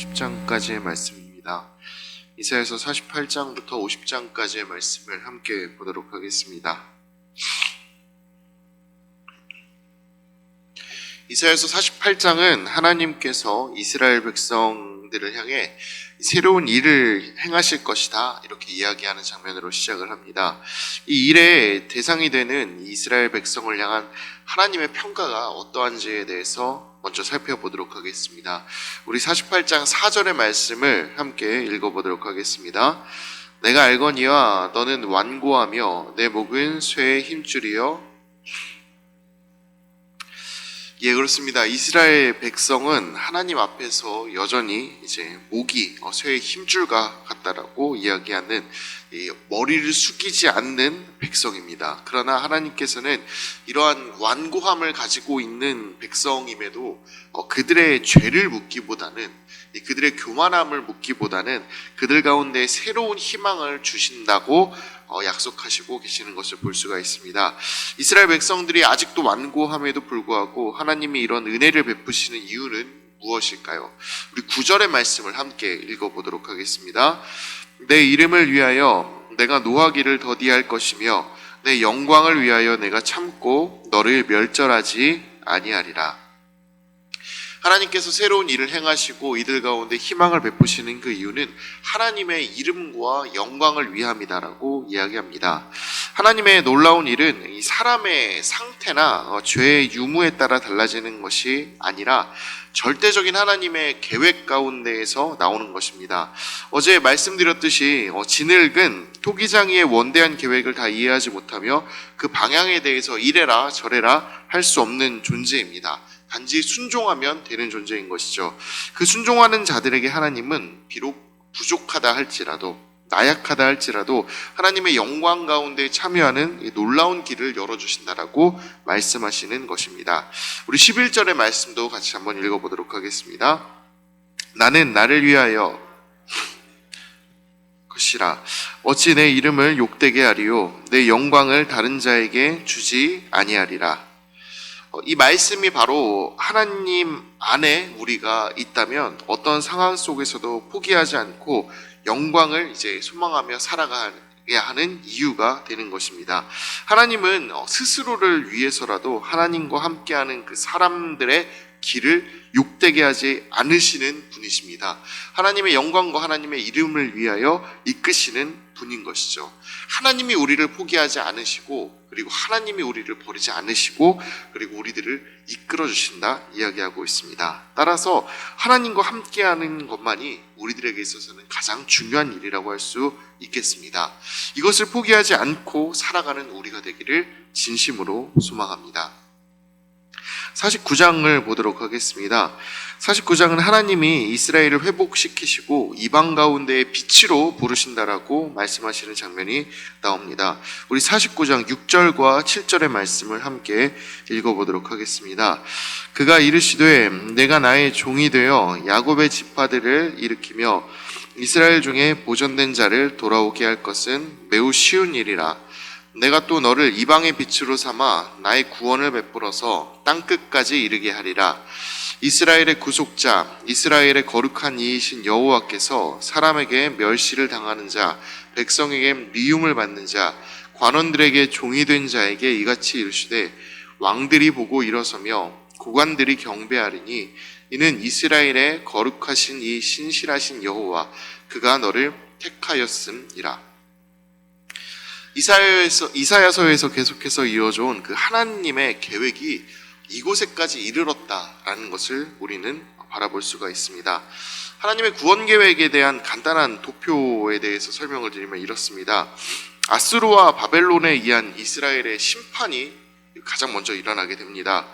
50장까지의 말씀입니다. 이사야서 48장부터 50장까지의 말씀을 함께 보도록 하겠습니다. 이사야서 48장은 하나님께서 이스라엘 백성들을 향해 새로운 일을 행하실 것이다, 이렇게 이야기하는 장면으로 시작을 합니다. 이 일의 대상이 되는 이스라엘 백성을 향한 하나님의 평가가 어떠한지에 대해서 먼저 살펴보도록 하겠습니다. 우리 48장 4절의 말씀을 함께 읽어보도록 하겠습니다. 내가 알거니와 너는 완고하며 내 목은 쇠의 힘줄이여. 예, 그렇습니다. 이스라엘 백성은 하나님 앞에서 여전히 이제 목이 쇠의 힘줄과 같다라고 이야기하는 머리를 숙이지 않는 백성입니다. 그러나 하나님께서는 이러한 완고함을 가지고 있는 백성임에도 그들의 죄를 묻기보다는, 그들의 교만함을 묻기보다는 그들 가운데 새로운 희망을 주신다고 약속하시고 계시는 것을 볼 수가 있습니다. 이스라엘 백성들이 아직도 완고함에도 불구하고 하나님이 이런 은혜를 베푸시는 이유는 무엇일까요? 우리 9절의 말씀을 함께 읽어보도록 하겠습니다. 내 이름을 위하여 내가 노하기를 더디할 것이며 내 영광을 위하여 내가 참고 너를 멸절하지 아니하리라. 하나님께서 새로운 일을 행하시고 이들 가운데 희망을 베푸시는 그 이유는 하나님의 이름과 영광을 위함이다라고 이야기합니다. 하나님의 놀라운 일은 이 사람의 상태나 죄의 유무에 따라 달라지는 것이 아니라 절대적인 하나님의 계획 가운데에서 나오는 것입니다. 어제 말씀드렸듯이 진흙은 토기장이의 원대한 계획을 다 이해하지 못하며 그 방향에 대해서 이래라 저래라 할 수 없는 존재입니다. 단지 순종하면 되는 존재인 것이죠. 그 순종하는 자들에게 하나님은 비록 부족하다 할지라도, 나약하다 할지라도 하나님의 영광 가운데 참여하는 놀라운 길을 열어주신다라고 말씀하시는 것입니다. 우리 11절의 말씀도 같이 한번 읽어보도록 하겠습니다. 나는 나를 위하여 것이라 어찌 내 이름을 욕되게 하리요 내 영광을 다른 자에게 주지 아니하리라. 이 말씀이 바로 하나님 안에 우리가 있다면 어떤 상황 속에서도 포기하지 않고 영광을 이제 소망하며 살아가야 하는 이유가 되는 것입니다. 하나님은 스스로를 위해서라도 하나님과 함께하는 그 사람들의 길을 욕되게 하지 않으시는 분이십니다. 하나님의 영광과 하나님의 이름을 위하여 이끄시는 분인 것이죠. 하나님이 우리를 포기하지 않으시고, 그리고 하나님이 우리를 버리지 않으시고, 그리고 우리들을 이끌어 주신다 이야기하고 있습니다. 따라서 하나님과 함께하는 것만이 우리들에게 있어서는 가장 중요한 일이라고 할 수 있겠습니다. 이것을 포기하지 않고 살아가는 우리가 되기를 진심으로 소망합니다. 49장을 보도록 하겠습니다. 49장은 하나님이 이스라엘을 회복시키시고 이방 가운데의 빛으로 부르신다라고 말씀하시는 장면이 나옵니다. 우리 49장 6절과 7절의 말씀을 함께 읽어보도록 하겠습니다. 그가 이르시되 내가 나의 종이 되어 야곱의 지파들을 일으키며 이스라엘 중에 보존된 자를 돌아오게 할 것은 매우 쉬운 일이라. 내가 또 너를 이방의 빛으로 삼아 나의 구원을 베풀어서 땅끝까지 이르게 하리라. 이스라엘의 구속자, 이스라엘의 거룩한 이이신 여호와께서 사람에게 멸시를 당하는 자, 백성에게 미움을 받는 자, 관원들에게 종이 된 자에게 이같이 이르시되 왕들이 보고 일어서며 고관들이 경배하리니 이는 이스라엘의 거룩하신 이 신실하신 여호와 그가 너를 택하였음이라. 이사야서에서 계속해서 이어져온 그 하나님의 계획이 이곳에까지 이르렀다라는 것을 우리는 바라볼 수가 있습니다. 하나님의 구원 계획에 대한 간단한 도표에 대해서 설명을 드리면 이렇습니다. 아수르와 바벨론에 의한 이스라엘의 심판이 가장 먼저 일어나게 됩니다.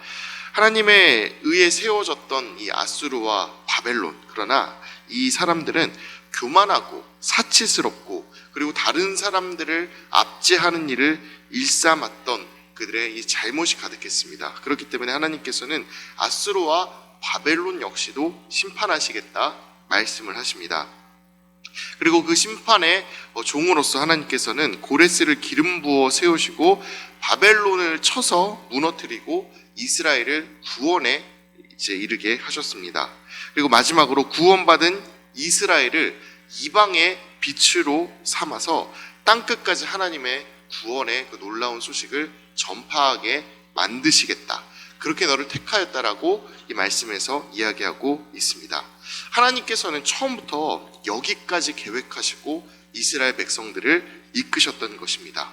하나님에 의해 세워졌던 이 아수르와 바벨론, 그러나 이 사람들은 교만하고 사치스럽고 그리고 다른 사람들을 압제하는 일을 일삼았던 그들의 이 잘못이 가득했습니다. 그렇기 때문에 하나님께서는 아수르와 바벨론 역시도 심판하시겠다 말씀을 하십니다. 그리고 그 심판의 종으로서 하나님께서는 고레스를 기름 부어 세우시고 바벨론을 쳐서 무너뜨리고 이스라엘을 구원에 이제 이르게 하셨습니다. 그리고 마지막으로 구원받은 이스라엘을 이방의 빛으로 삼아서 땅끝까지 하나님의 구원의 그 놀라운 소식을 전파하게 만드시겠다. 그렇게 너를 택하였다라고 이 말씀에서 이야기하고 있습니다. 하나님께서는 처음부터 여기까지 계획하시고 이스라엘 백성들을 이끄셨던 것입니다.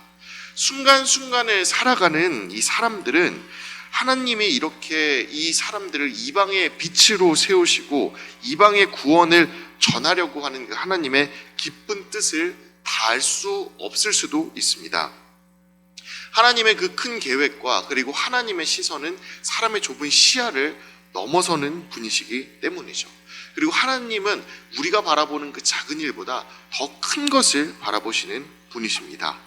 순간순간을 살아가는 이 사람들은 하나님이 이렇게 이 사람들을 이방의 빛으로 세우시고 이방의 구원을 전하려고 하는 그 하나님의 기쁜 뜻을 다 알 수 없을 수도 있습니다. 하나님의 그 큰 계획과 그리고 하나님의 시선은 사람의 좁은 시야를 넘어서는 분이시기 때문이죠. 그리고 하나님은 우리가 바라보는 그 작은 일보다 더 큰 것을 바라보시는 분이십니다.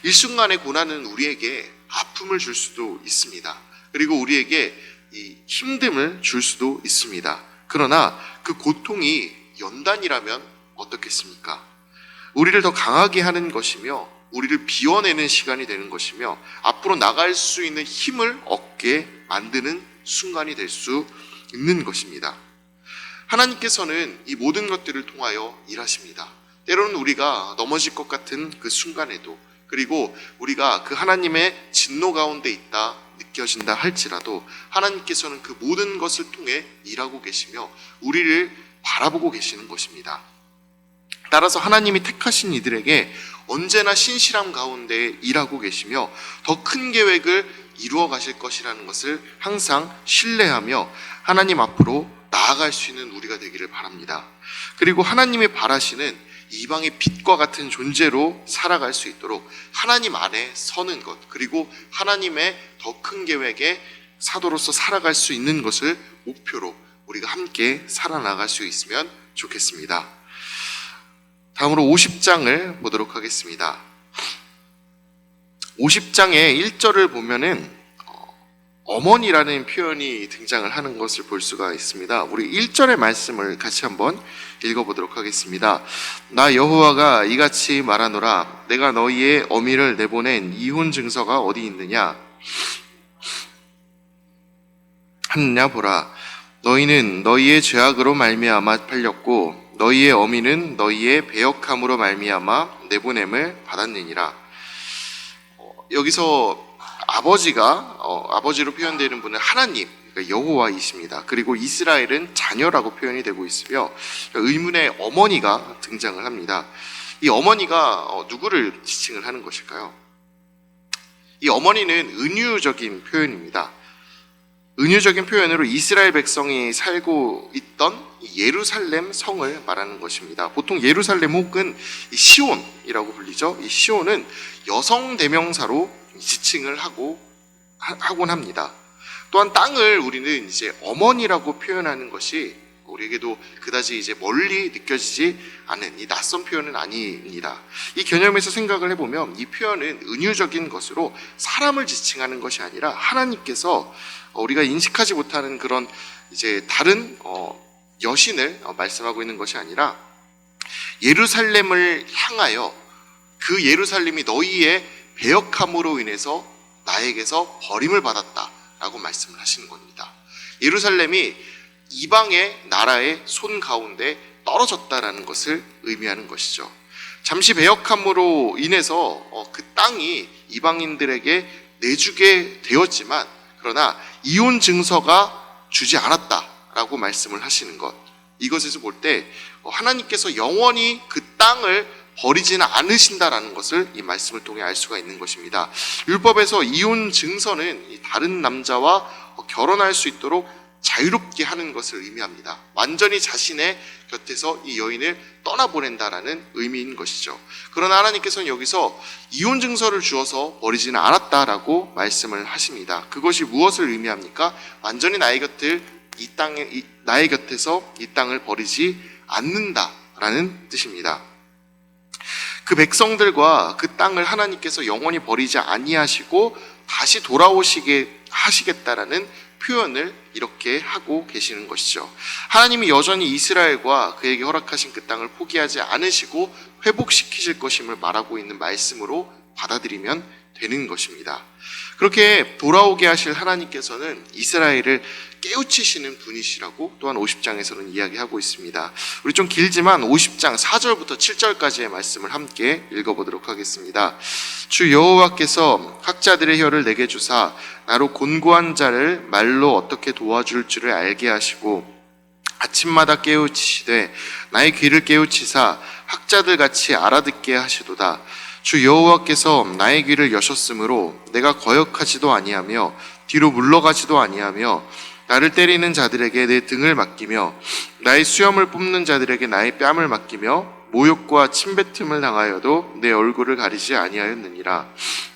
일순간의 고난은 우리에게 아픔을 줄 수도 있습니다. 그리고 우리에게 이 힘듦을 줄 수도 있습니다. 그러나 그 고통이 연단이라면 어떻겠습니까? 우리를 더 강하게 하는 것이며 우리를 비워내는 시간이 되는 것이며 앞으로 나갈 수 있는 힘을 얻게 만드는 순간이 될 수 있는 것입니다. 하나님께서는 이 모든 것들을 통하여 일하십니다. 때로는 우리가 넘어질 것 같은 그 순간에도, 그리고 우리가 그 하나님의 진노 가운데 있다 느껴진다 할지라도 하나님께서는 그 모든 것을 통해 일하고 계시며 우리를 바라보고 계시는 것입니다. 따라서 하나님이 택하신 이들에게 언제나 신실함 가운데 일하고 계시며 더 큰 계획을 이루어 가실 것이라는 것을 항상 신뢰하며 하나님 앞으로 나아갈 수 있는 우리가 되기를 바랍니다. 그리고 하나님이 바라시는 이방의 빛과 같은 존재로 살아갈 수 있도록 하나님 안에 서는 것, 그리고 하나님의 더 큰 계획의 사도로서 살아갈 수 있는 것을 목표로 우리가 함께 살아나갈 수 있으면 좋겠습니다. 다음으로 50장을 보도록 하겠습니다. 50장의 1절을 보면은 어머니라는 표현이 등장을 하는 것을 볼 수가 있습니다. 우리 1절의 말씀을 같이 한번 읽어보도록 하겠습니다. 나 여호와가 이같이 말하노라. 내가 너희의 어미를 내보낸 이혼 증서가 어디 있느냐 하느냐 보라. 너희는 너희의 죄악으로 말미암아 팔렸고 너희의 어미는 너희의 배역함으로 말미암아 내보냄을 받았느니라. 여기서 아버지로 표현되는 분은 하나님, 그러니까 여호와이십니다. 그리고 이스라엘은 자녀라고 표현이 되고 있으며 의문의 어머니가 등장을 합니다. 이 어머니가 누구를 지칭을 하는 것일까요? 이 어머니는 은유적인 표현입니다. 은유적인 표현으로 이스라엘 백성이 살고 있던 예루살렘 성을 말하는 것입니다. 보통 예루살렘 혹은 시온이라고 불리죠. 이 시온은 여성 대명사로 지칭을 하곤 합니다. 또한 땅을 우리는 이제 어머니라고 표현하는 것이 우리에게도 그다지 이제 멀리 느껴지지 않은 이 낯선 표현은 아닙니다. 이 개념에서 생각을 해보면 이 표현은 은유적인 것으로 사람을 지칭하는 것이 아니라 하나님께서 우리가 인식하지 못하는 그런 이제 다른 여신을 말씀하고 있는 것이 아니라 예루살렘을 향하여 그 예루살렘이 너희의 배역함으로 인해서 나에게서 버림을 받았다라고 말씀을 하시는 겁니다. 예루살렘이 이방의 나라의 손 가운데 떨어졌다라는 것을 의미하는 것이죠. 잠시 배역함으로 인해서 그 땅이 이방인들에게 내주게 되었지만 그러나 이혼 증서가 주지 않았다라고 말씀을 하시는 것, 이것에서 볼 때 하나님께서 영원히 그 땅을 버리지는 않으신다라는 것을 이 말씀을 통해 알 수가 있는 것입니다. 율법에서 이혼 증서는 다른 남자와 결혼할 수 있도록 자유롭게 하는 것을 의미합니다. 완전히 자신의 곁에서 이 여인을 떠나보낸다라는 의미인 것이죠. 그러나 하나님께서는 여기서 이혼 증서를 주어서 버리지는 않았다라고 말씀을 하십니다. 그것이 무엇을 의미합니까? 완전히 나의 곁에서 이 땅을 버리지 않는다라는 뜻입니다. 그 백성들과 그 땅을 하나님께서 영원히 버리지 아니하시고 다시 돌아오시게 하시겠다라는 표현을 이렇게 하고 계시는 것이죠. 하나님이 여전히 이스라엘과 그에게 허락하신 그 땅을 포기하지 않으시고 회복시키실 것임을 말하고 있는 말씀으로 받아들이면 되는 것입니다. 그렇게 돌아오게 하실 하나님께서는 이스라엘을 깨우치시는 분이시라고 또한 50장에서는 이야기하고 있습니다. 우리 좀 길지만 50장 4절부터 7절까지의 말씀을 함께 읽어보도록 하겠습니다. 주 여호와께서 학자들의 혀를 내게 주사 나로 곤고한 자를 말로 어떻게 도와줄 줄을 알게 하시고 아침마다 깨우치시되 나의 귀를 깨우치사 학자들 같이 알아듣게 하시도다. 주 여호와께서 나의 귀를 여셨으므로 내가 거역하지도 아니하며 뒤로 물러가지도 아니하며 나를 때리는 자들에게 내 등을 맡기며 나의 수염을 뽑는 자들에게 나의 뺨을 맡기며 모욕과 침뱉음을 당하여도 내 얼굴을 가리지 아니하였느니라.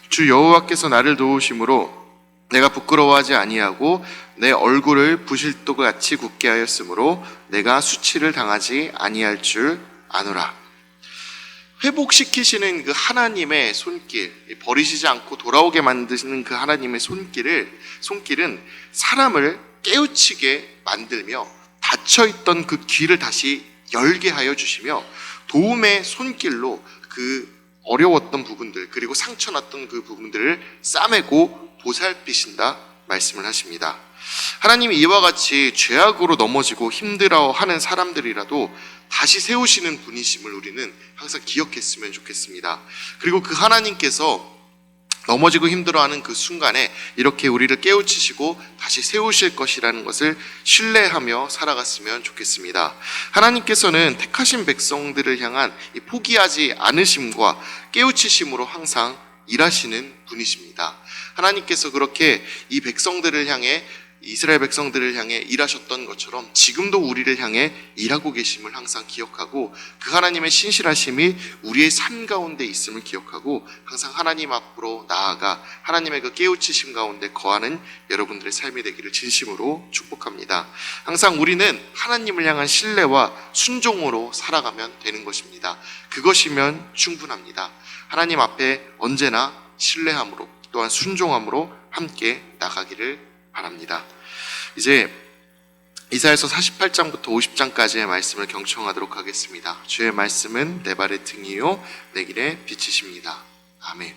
주 여호와께서 나를 도우심으로 내가 부끄러워하지 아니하고 내 얼굴을 부실도같이 굳게 하였으므로 내가 수치를 당하지 아니할 줄 아노라. 회복시키시는 그 하나님의 손길, 버리시지 않고 돌아오게 만드시는 그 하나님의 손길은 사람을 깨우치게 만들며 닫혀있던 그 귀를 다시 열게 하여 주시며 도움의 손길로 그 어려웠던 부분들 그리고 상처났던 그 부분들을 싸매고 보살피신다 말씀을 하십니다. 하나님이 이와 같이 죄악으로 넘어지고 힘들어하는 사람들이라도 다시 세우시는 분이심을 우리는 항상 기억했으면 좋겠습니다. 그리고 그 하나님께서 넘어지고 힘들어하는 그 순간에 이렇게 우리를 깨우치시고 다시 세우실 것이라는 것을 신뢰하며 살아갔으면 좋겠습니다. 하나님께서는 택하신 백성들을 향한 이 포기하지 않으심과 깨우치심으로 항상 일하시는 분이십니다. 하나님께서 그렇게 이 백성들을 향해 이스라엘 백성들을 향해 일하셨던 것처럼 지금도 우리를 향해 일하고 계심을 항상 기억하고 그 하나님의 신실하심이 우리의 삶 가운데 있음을 기억하고 항상 하나님 앞으로 나아가 하나님의 그 깨우치심 가운데 거하는 여러분들의 삶이 되기를 진심으로 축복합니다. 항상 우리는 하나님을 향한 신뢰와 순종으로 살아가면 되는 것입니다. 그것이면 충분합니다. 하나님 앞에 언제나 신뢰함으로 또한 순종함으로 함께 나가기를 바랍니다. 이제 이사야서 48장부터 50장까지의 말씀을 경청하도록 하겠습니다. 주의 말씀은 내 발의 등이요 내 길의 빛이십니다. 아멘.